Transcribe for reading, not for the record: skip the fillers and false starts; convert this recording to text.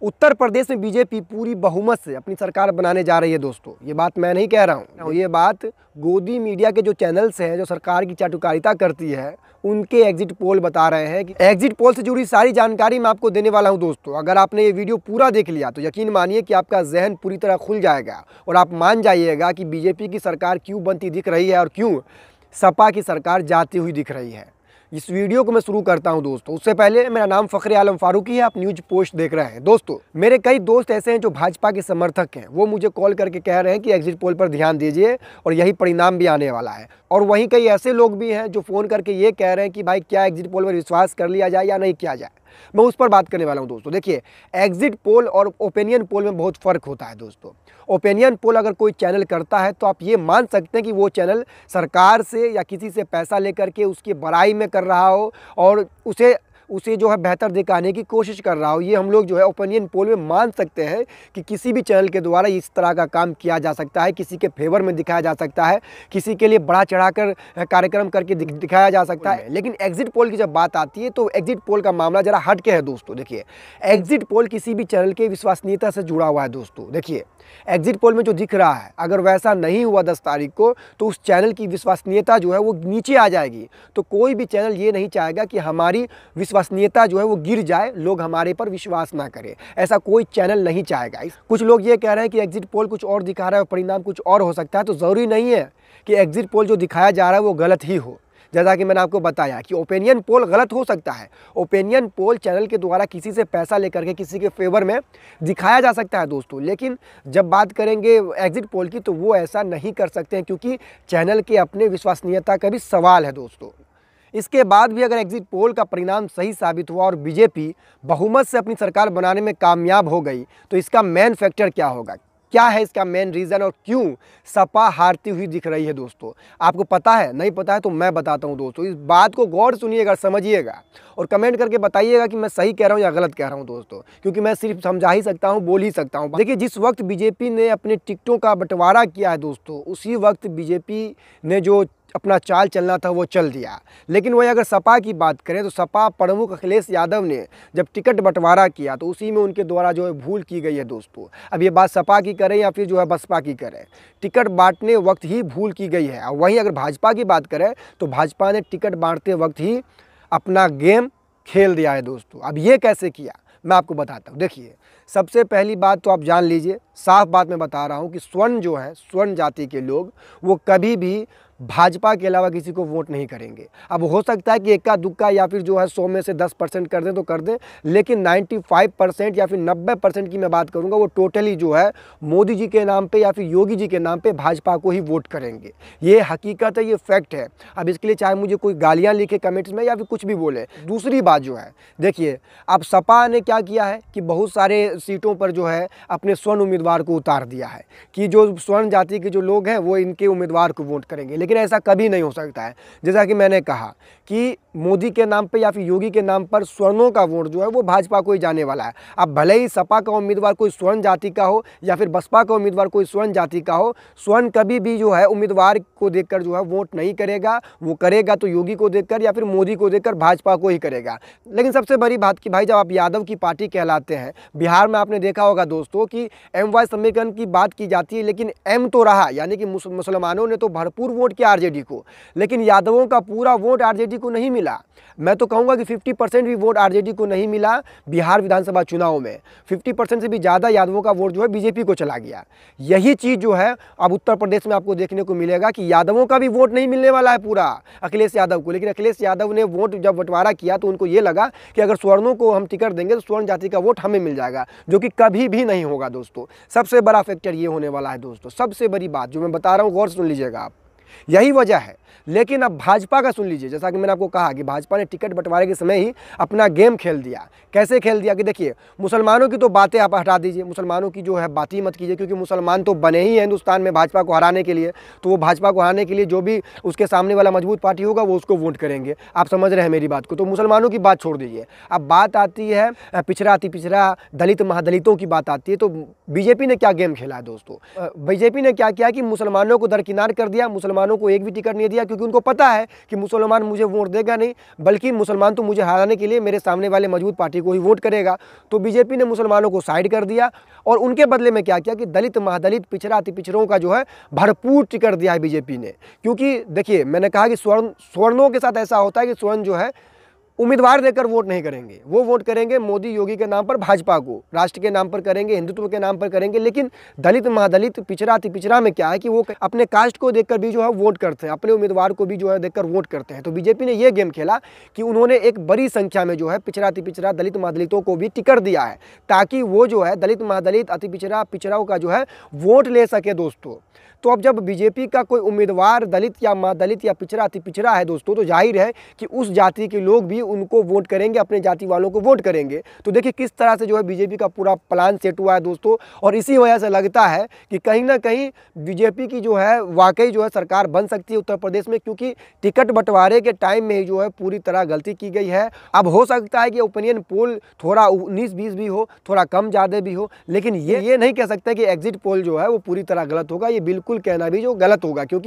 उत्तर प्रदेश में बीजेपी पूरी बहुमत से अपनी सरकार बनाने जा रही है दोस्तों। ये बात मैं नहीं कह रहा हूँ, ये बात गोदी मीडिया के जो चैनल्स हैं जो सरकार की चाटुकारिता करती है उनके एग्जिट पोल बता रहे हैं। कि एग्जिट पोल से जुड़ी सारी जानकारी मैं आपको देने वाला हूं दोस्तों। अगर आपने ये वीडियो पूरा देख लिया तो यकीन मानिए कि आपका जहन पूरी तरह खुल जाएगा और आप मान जाइएगा कि बीजेपी की सरकार क्यों बनती दिख रही है और क्यों सपा की सरकार जाती हुई दिख रही है। इस वीडियो को मैं शुरू करता हूं दोस्तों। उससे पहले मेरा नाम फ़खरे आलम फारूकी है, आप न्यूज पोस्ट देख रहे हैं। दोस्तों मेरे कई दोस्त ऐसे हैं जो भाजपा के समर्थक हैं, वो मुझे कॉल करके कह रहे हैं कि एग्जिट पोल पर ध्यान दीजिए और यही परिणाम भी आने वाला है। और वहीं कई ऐसे लोग भी हैं जो फ़ोन करके ये कह रहे हैं कि भाई क्या एग्जिट पोल पर विश्वास कर लिया जाए या नहीं किया जाए। मैं उस पर बात करने वाला हूं दोस्तों। देखिए, एग्जिट पोल और ओपिनियन पोल में बहुत फ़र्क होता है दोस्तों। ओपिनियन पोल अगर कोई चैनल करता है तो आप ये मान सकते हैं कि वो चैनल सरकार से या किसी से पैसा लेकर के उसकी बड़ाई में कर रहा हो और उसे जो है बेहतर दिखाने की कोशिश कर रहा हो। ये हम लोग जो है ओपिनियन पोल में मान सकते हैं कि किसी भी चैनल के द्वारा इस तरह का काम किया जा सकता है, किसी के फेवर में दिखाया जा सकता है, किसी के लिए बड़ा चढ़ाकर कार्यक्रम करके दिखाया जा सकता है। लेकिन एग्जिट पोल की जब बात आती है तो एग्जिट पोल का मामला जरा हट के है दोस्तों। देखिए, एग्जिट पोल किसी भी चैनल के विश्वसनीयता से जुड़ा हुआ है दोस्तों। देखिए, एग्जिट पोल में जो दिख रहा है अगर वैसा नहीं हुआ 10 तारीख को तो उस चैनल की विश्वसनीयता जो है वो नीचे आ जाएगी। तो कोई भी चैनल ये नहीं चाहेगा कि हमारी विश्वसनीयता जो है वो गिर जाए, लोग हमारे पर विश्वास ना करें। ऐसा कोई चैनल नहीं चाहेगा। कुछ लोग ये कह रहे हैं कि एग्जिट पोल कुछ और दिखा रहा है और परिणाम कुछ और हो सकता है। तो ज़रूरी नहीं है कि एग्जिट पोल जो दिखाया जा रहा है वो गलत ही हो। जैसा कि मैंने आपको बताया कि ओपिनियन पोल गलत हो सकता है। ओपिनियन पोल चैनल के द्वारा किसी से पैसा लेकर के किसी के फेवर में दिखाया जा सकता है दोस्तों। लेकिन जब बात करेंगे एग्जिट पोल की तो वो ऐसा नहीं कर सकते हैं, क्योंकि चैनल के अपने विश्वसनीयता का भी सवाल है दोस्तों। इसके बाद भी अगर एग्जिट पोल का परिणाम सही साबित हुआ और बीजेपी बहुमत से अपनी सरकार बनाने में कामयाब हो गई तो इसका मेन फैक्टर क्या होगा, क्या है इसका मेन रीज़न और क्यों सपा हारती हुई दिख रही है दोस्तों। आपको पता है? नहीं पता है तो मैं बताता हूं दोस्तों। इस बात को गौर सुनिएगा, समझिएगा और कमेंट करके बताइएगा कि मैं सही कह रहा हूं या गलत कह रहा हूं दोस्तों, क्योंकि मैं सिर्फ समझा ही सकता हूं, बोल ही सकता हूं। देखिए, जिस वक्त बीजेपी ने अपने टिकटों का बंटवारा किया है दोस्तों, उसी वक्त बीजेपी ने जो अपना चाल चलना था वो चल दिया। लेकिन वही अगर सपा की बात करें तो सपा प्रमुख अखिलेश यादव ने जब टिकट बंटवारा किया तो उसी में उनके द्वारा जो है भूल की गई है दोस्तों। अब ये बात सपा की करें या फिर जो है बसपा की करें, टिकट बांटने वक्त ही भूल की गई है। और वहीं अगर भाजपा की बात करें तो भाजपा ने टिकट बांटते वक्त ही अपना गेम खेल दिया है दोस्तों। अब ये कैसे किया मैं आपको बताता हूँ। देखिए, सबसे पहली बात तो आप जान लीजिए, साफ बात मैं बता रहा हूँ कि स्वर्ण जो है, स्वर्ण जाति के लोग वो कभी भी भाजपा के अलावा किसी को वोट नहीं करेंगे। अब हो सकता है कि इक्का दुक्का या फिर जो है 100 में से 10% कर दें तो कर दें, लेकिन 95% या फिर 90% की मैं बात करूंगा वो टोटली जो है मोदी जी के नाम पे या फिर योगी जी के नाम पे भाजपा को ही वोट करेंगे। ये हकीकत है, ये फैक्ट है। अब इसके लिए चाहे मुझे कोई गालियाँ लिखे कमेंट्स में या फिर कुछ भी बोले। दूसरी बात जो है, देखिए, अब सपा ने क्या किया है कि बहुत सारे सीटों पर जो है अपने स्वर्ण उम्मीदवार को उतार दिया है कि जो स्वर्ण जाति के जो लोग हैं वो इनके उम्मीदवार को वोट करेंगे। लेकिन ऐसा कभी नहीं हो सकता है। जैसा कि मैंने कहा कि मोदी के नाम पे या फिर योगी के नाम पर स्वर्णों का वोट जो है वो भाजपा को ही जाने वाला है। अब भले ही सपा का उम्मीदवार कोई स्वर्ण जाति का हो या फिर बसपा का उम्मीदवार कोई स्वर्ण जाति का हो, स्वर्ण कभी भी जो है उम्मीदवार को देखकर जो है वोट नहीं करेगा। वो करेगा तो योगी को देखकर या फिर मोदी को देखकर भाजपा को ही करेगा। लेकिन सबसे बड़ी बात कि भाई जब आप यादव की पार्टी कहलाते हैं, बिहार में आपने देखा होगा दोस्तों कि MY समीकरण की बात की जाती है, लेकिन M तो रहा, यानी कि मुसलमानों ने तो भरपूर वोट किया आरजेडी को, लेकिन यादवों का पूरा वोट आरजेडी को नहीं मिला। मैं तो कहूँगा कि 50% भी वोट आरजेडी को नहीं मिला। बिहार विधानसभा चुनाव में 50% से भी ज़्यादा यादवों का वोट जो है बीजेपी को चला गया। यही चीज़ जो है अब उत्तर प्रदेश में आपको देखने को मिलेगा कि यादवों का भी वोट नहीं मिलने वाला है पूरा अखिलेश यादव को। लेकिन अखिलेश यादव ने वोट जब बंटवारा किया तो उनको ये लगा कि अगर स्वर्णों को हम टिकट देंगे तो स्वर्ण जाति का वोट हमें मिल जाएगा, जो कि कभी भी नहीं होगा दोस्तों। सबसे बड़ा फैक्टर ये होने वाला है दोस्तों। सबसे बड़ी बात जो मैं बता रहा हूँ, गौर सुन लीजिएगा आप, यही वजह है। लेकिन अब भाजपा का सुन लीजिए। जैसा कि मैंने आपको कहा कि भाजपा ने टिकट बंटवारे के समय ही अपना गेम खेल दिया। कैसे खेल दिया कि देखिए, मुसलमानों की तो बातें आप हटा दीजिए, मुसलमानों की जो है बात ही मत कीजिए, क्योंकि मुसलमान तो बने ही हैं हिंदुस्तान में भाजपा को हराने के लिए। तो वो भाजपा को हराने के लिए जो भी उसके सामने वाला मजबूत पार्टी होगा वो उसको वोट करेंगे। आप समझ रहे हैं मेरी बात को। तो मुसलमानों की बात छोड़ दीजिए, अब बात आती है पिछड़ा अति पिछड़ा दलित महादलितों की बात आती है। तो बीजेपी ने क्या गेम खेला है दोस्तों? बीजेपी ने क्या किया कि मुसलमानों को दरकिनार कर दिया, मुसलमानों को एक भी टिकट नहीं दिया, किया, क्योंकि उनको पता है कि मुसलमान मुझे वोट देगा नहीं, बल्कि मुसलमान तो मुझे हराने के लिए मेरे सामने वाले मजबूत पार्टी को ही वोट करेगा। तो बीजेपी ने मुसलमानों को साइड कर दिया और उनके बदले में क्या किया कि दलित, महादलित, पिछड़ा, अति पिछड़ों का जो है भरपूर टिकट दिया है बीजेपी ने। क्योंकि देखिए, मैंने कहा कि स्वर्णों के साथ ऐसा होता है कि स्वर्ण जो है उम्मीदवार देकर वोट नहीं करेंगे, वो वोट करेंगे मोदी योगी के नाम पर भाजपा को, राष्ट्र के नाम पर करेंगे, हिंदुत्व के नाम पर करेंगे। लेकिन दलित, महादलित, पिछड़ा, अति पिछड़ा में क्या है कि वो अपने कास्ट को देखकर भी जो है वोट करते हैं, अपने उम्मीदवार को भी जो है देखकर वोट करते हैं। तो बीजेपी ने ये गेम खेला कि उन्होंने एक बड़ी संख्या में जो है पिछड़ा, अति पिछड़ा, दलित, महादलितों को भी टिकट दिया है, ताकि वो जो है दलित, महादलित, अति पिछड़ा, पिछड़ाओं का जो है वोट ले सके दोस्तों। तो अब जब बीजेपी का कोई उम्मीदवार दलित या महादलित या पिछड़ा, अति पिछड़ा है दोस्तों, तो जाहिर है कि उस जाति के लोग भी उनको वोट करेंगे, अपने जाति वालों को वोट करेंगे। तो देखिए किस तरह से जो है बीजेपी का पूरा प्लान सेट हुआ है दोस्तों। और इसी वजह से लगता है कि कहीं ना कहीं बीजेपी की जो है वाकई जो है सरकार बन सकती है उत्तर प्रदेश में, क्योंकि टिकट बंटवारे के टाइम में ही जो है पूरी तरह गलती की गई है। अब हो सकता है कि ओपिनियन पोल थोड़ा 19-20 भी हो, थोड़ा कम ज़्यादा भी हो, लेकिन ये नहीं कह सकते कि एग्जिट पोल जो है वो पूरी तरह गलत होगा। ये बिल्कुल कहना भी जो गलत होगा, क्योंकि